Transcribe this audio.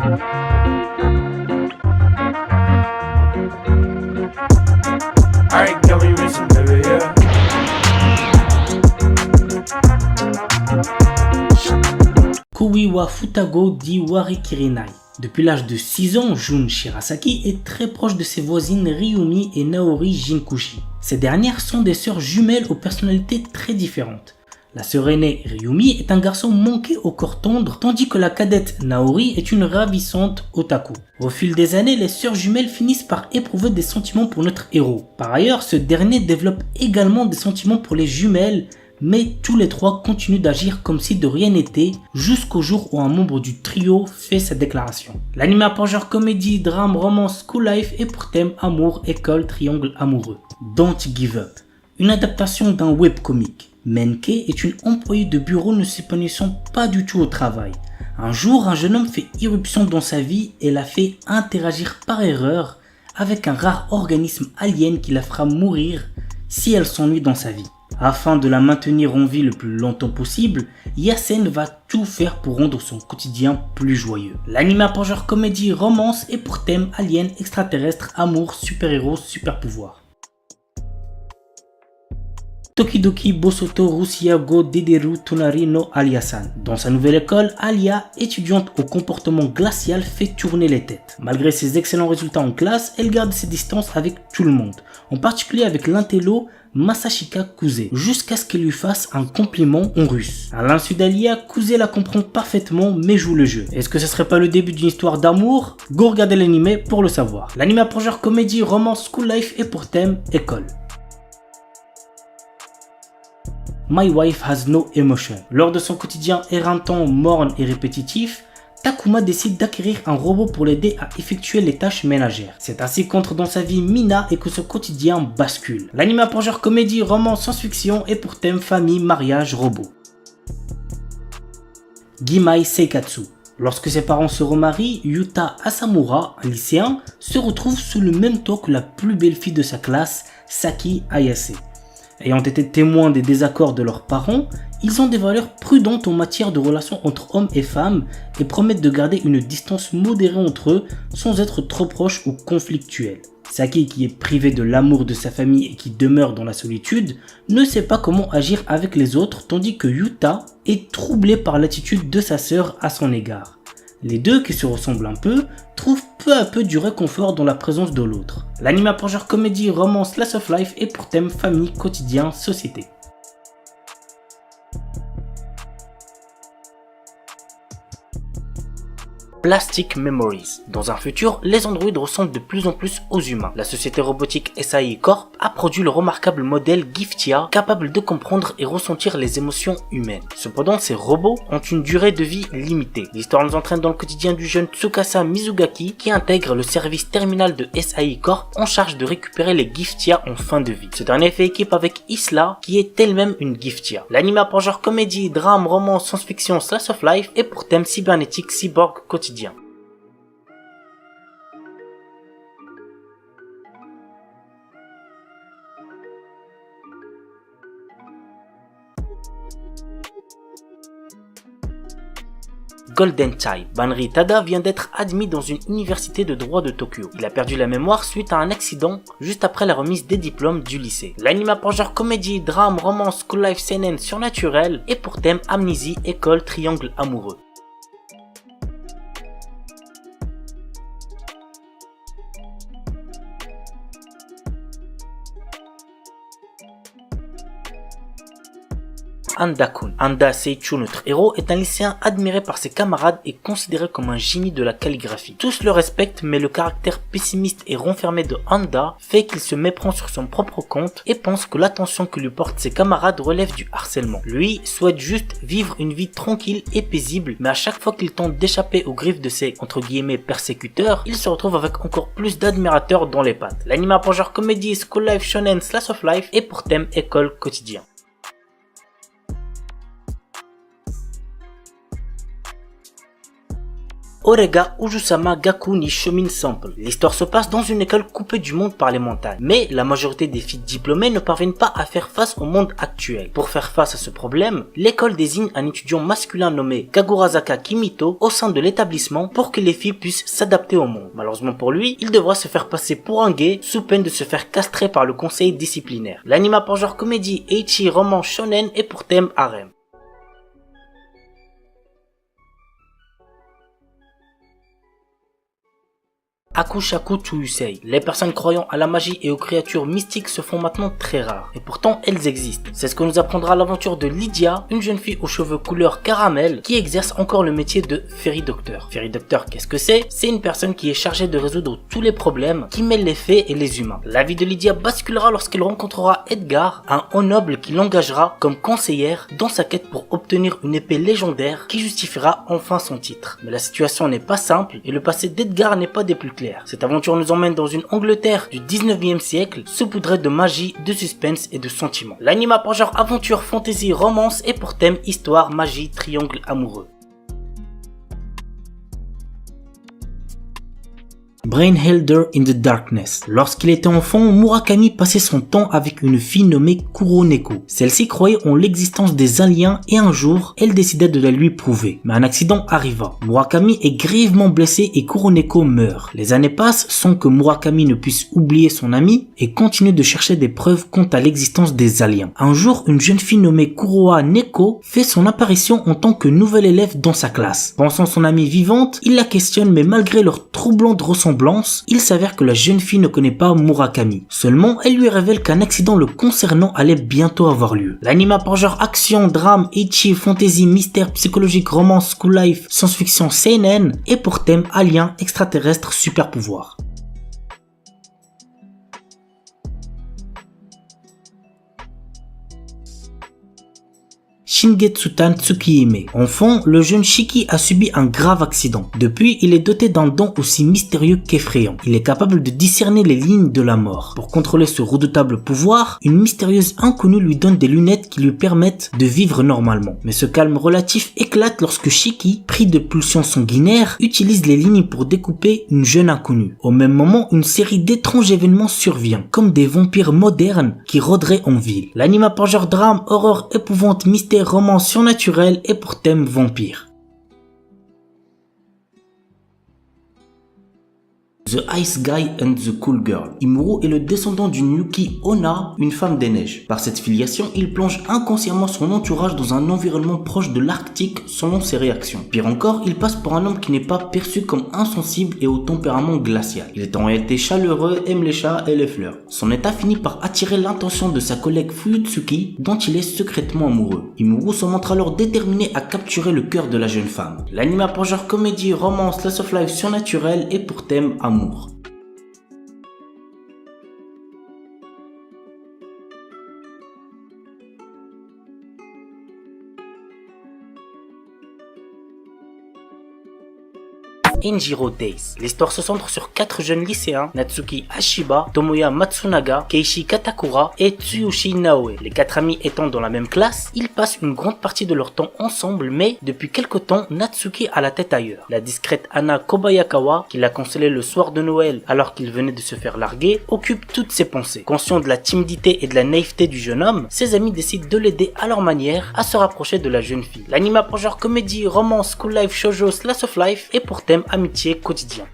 Alright, girl, we racing, baby, yeah. Kui wa Futago di Warikirinai. Depuis l'âge de 6 ans, Jun Shirasaki est très proche de ses voisines Ryumi et Naori Jinkushi. Ces dernières sont des sœurs jumelles aux personnalités très différentes. La sœur aînée Ryumi est un garçon manqué au corps tendre, tandis que la cadette Naori est une ravissante otaku. Au fil des années, les sœurs jumelles finissent par éprouver des sentiments pour notre héros. Par ailleurs, ce dernier développe également des sentiments pour les jumelles, mais tous les trois continuent d'agir comme si de rien n'était jusqu'au jour où un membre du trio fait sa déclaration. L'anime a pour genre comédie, drame, romance, school life et pour thème amour, école, triangle amoureux. Don't Give Up, une adaptation d'un webcomic. Menke est une employée de bureau ne s'épanouissant pas du tout au travail. Un jour, un jeune homme fait irruption dans sa vie et la fait interagir par erreur avec un rare organisme alien qui la fera mourir si elle s'ennuie dans sa vie. Afin de la maintenir en vie le plus longtemps possible, Yasen va tout faire pour rendre son quotidien plus joyeux. L'anime a pour genre comédie, romance et pour thème alien, extraterrestre, amour, super-héros, super-pouvoir. Tokidoki Bosoto Rusia go Dederu Tonari no Alia-san. Dans sa nouvelle école, Alia, étudiante au comportement glacial, fait tourner les têtes. Malgré ses excellents résultats en classe, elle garde ses distances avec tout le monde, en particulier avec l'intello Masashika Kuze, jusqu'à ce qu'elle lui fasse un compliment en russe. À l'insu d'Alia, Kuze la comprend parfaitement mais joue le jeu. Est-ce que ce serait pas le début d'une histoire d'amour? Go regarder l'anime pour le savoir. L'anime a pour genre comédie, romance, school life et pour thème école. My Wife Has No Emotion. Lors de son quotidien éreintant, morne et répétitif, Takuma décide d'acquérir un robot pour l'aider à effectuer les tâches ménagères. C'est ainsi qu'entre dans sa vie Mina et que ce quotidien bascule. L'anime a pour genre comédie, romance, science-fiction et pour thème famille, mariage, robot. Gimai Seikatsu. Lorsque ses parents se remarient, Yuta Asamura, un lycéen, se retrouve sous le même toit que la plus belle fille de sa classe, Saki Ayase. Ayant été témoins des désaccords de leurs parents, ils ont des valeurs prudentes en matière de relations entre hommes et femmes et promettent de garder une distance modérée entre eux sans être trop proches ou conflictuels. Saki, qui est privé de l'amour de sa famille et qui demeure dans la solitude, ne sait pas comment agir avec les autres, tandis que Yuta est troublé par l'attitude de sa sœur à son égard. Les deux, qui se ressemblent un peu, trouvent peu à peu du réconfort dans la présence de l'autre. L'anime a pour genre comédie, romance, slice of life et pour thème famille, quotidien, société. Plastic Memories. Dans un futur, les androïdes ressemblent de plus en plus aux humains. La société robotique SAI Corp a produit le remarquable modèle Giftia, capable de comprendre et ressentir les émotions humaines. Cependant, ces robots ont une durée de vie limitée. L'histoire nous entraîne dans le quotidien du jeune Tsukasa Mizugaki qui intègre le service terminal de SAI Corp en charge de récupérer les Giftia en fin de vie. Ce dernier fait équipe avec Isla, qui est elle-même une Giftia. L'anime a pour genre comédie, drame, romance, science-fiction, slice of life et pour thème cybernétique, cyborg, quotidien. Golden Child. Banri Tada vient d'être admis dans une université de droit de Tokyo. Il a perdu la mémoire suite à un accident juste après la remise des diplômes du lycée. L'anime a pour genre comédie, drame, romance, school life, seinen, surnaturel et pour thème amnésie, école, triangle amoureux. Anda-kun. Anda Seichu, notre héros, est un lycéen admiré par ses camarades et considéré comme un génie de la calligraphie. Tous le respectent, mais le caractère pessimiste et renfermé de Anda fait qu'il se méprend sur son propre compte et pense que l'attention que lui portent ses camarades relève du harcèlement. Lui souhaite juste vivre une vie tranquille et paisible, mais à chaque fois qu'il tente d'échapper aux griffes de ses entre guillemets persécuteurs, il se retrouve avec encore plus d'admirateurs dans les pattes. L'anime a pour genre comédie, school life, shonen, slice of life et pour thème école, quotidien. Orega Ujusama Gaku ni Shomin Sample. L'histoire se passe dans une école coupée du monde par les montagnes. Mais la majorité des filles diplômées ne parviennent pas à faire face au monde actuel. Pour faire face à ce problème, l'école désigne un étudiant masculin nommé Kagurazaka Kimito au sein de l'établissement pour que les filles puissent s'adapter au monde. Malheureusement pour lui, il devra se faire passer pour un gay sous peine de se faire castrer par le conseil disciplinaire. L'anime a pour genre comédie, ecchi, roman, shonen et pour thème harem. Akushaku Tsuusei. Les personnes croyant à la magie et aux créatures mystiques se font maintenant très rares. Et pourtant, elles existent. C'est ce que nous apprendra l'aventure de Lydia, une jeune fille aux cheveux couleur caramel qui exerce encore le métier de Fairy Doctor. Fairy Doctor, qu'est-ce que c'est? C'est une personne qui est chargée de résoudre tous les problèmes qui mêlent les fées et les humains. La vie de Lydia basculera lorsqu'elle rencontrera Edgar, un haut noble qui l'engagera comme conseillère dans sa quête pour obtenir une épée légendaire qui justifiera enfin son titre. Mais la situation n'est pas simple et le passé d'Edgar n'est pas des plus clairs. Cette aventure nous emmène dans une Angleterre du 19e siècle, saupoudrée de magie, de suspense et de sentiments. L'anime a pour genre aventure, fantasy, romance et pour thème histoire, magie, triangle amoureux. Brainhelder in the Darkness. Lorsqu'il était enfant, Murakami passait son temps avec une fille nommée Kuroneko. Celle-ci croyait en l'existence des aliens et un jour, elle décida de la lui prouver. Mais un accident arriva. Murakami est grièvement blessé et Kuroneko meurt. Les années passent sans que Murakami ne puisse oublier son ami et continue de chercher des preuves quant à l'existence des aliens. Un jour, une jeune fille nommée Kuroha Neko fait son apparition en tant que nouvelle élève dans sa classe. Pensant son amie vivante, il la questionne mais malgré leur troublante ressemblance, il s'avère que la jeune fille ne connaît pas Murakami. Seulement, elle lui révèle qu'un accident le concernant allait bientôt avoir lieu. L'anime a pour genre action, drame, ecchi, fantasy, mystère, psychologique, romance, school life, science-fiction, seinen et pour thème alien, extraterrestre, super pouvoir. Shingetsutan Tsukihime. Enfant, le jeune Shiki a subi un grave accident. Depuis, il est doté d'un don aussi mystérieux qu'effrayant. Il est capable de discerner les lignes de la mort. Pour contrôler ce redoutable pouvoir, une mystérieuse inconnue lui donne des lunettes qui lui permettent de vivre normalement. Mais ce calme relatif éclate lorsque Shiki, pris de pulsions sanguinaires, utilise les lignes pour découper une jeune inconnue. Au même moment, une série d'étranges événements survient, comme des vampires modernes qui rôderaient en ville. L'anime a pour genre drame, horreur, épouvante, mystère, roman surnaturel et pour thème vampire. The Ice Guy and the Cool Girl. Imuro est le descendant d'une Yuki Onna, une femme des neiges. Par cette filiation, il plonge inconsciemment son entourage dans un environnement proche de l'Arctique selon ses réactions. Pire encore, il passe pour un homme qui n'est pas perçu comme insensible et au tempérament glacial. Il est en réalité chaleureux, aime les chats et les fleurs. Son état finit par attirer l'attention de sa collègue Fuyutsuki, dont il est secrètement amoureux. Imuro se montre alors déterminé à capturer le cœur de la jeune femme. L'anime a pour genre comédie, romance, slice of life surnaturel et pour thème amour. Enjiro Days. L'histoire se centre sur 4 jeunes lycéens, Natsuki Ashiba, Tomoya Matsunaga, Keishi Katakura et Tsuyoshi Naoe. Les 4 amis étant dans la même classe, ils passent une grande partie de leur temps ensemble, mais depuis quelque temps, Natsuki a la tête ailleurs. La discrète Anna Kobayakawa, qui l'a consolé le soir de Noël alors qu'il venait de se faire larguer, occupe toutes ses pensées. Conscient de la timidité et de la naïveté du jeune homme, ses amis décident de l'aider à leur manière à se rapprocher de la jeune fille. L'anime a pour genre comédie, romance, school life, shoujo, slice of life et pour thème amitié quotidien.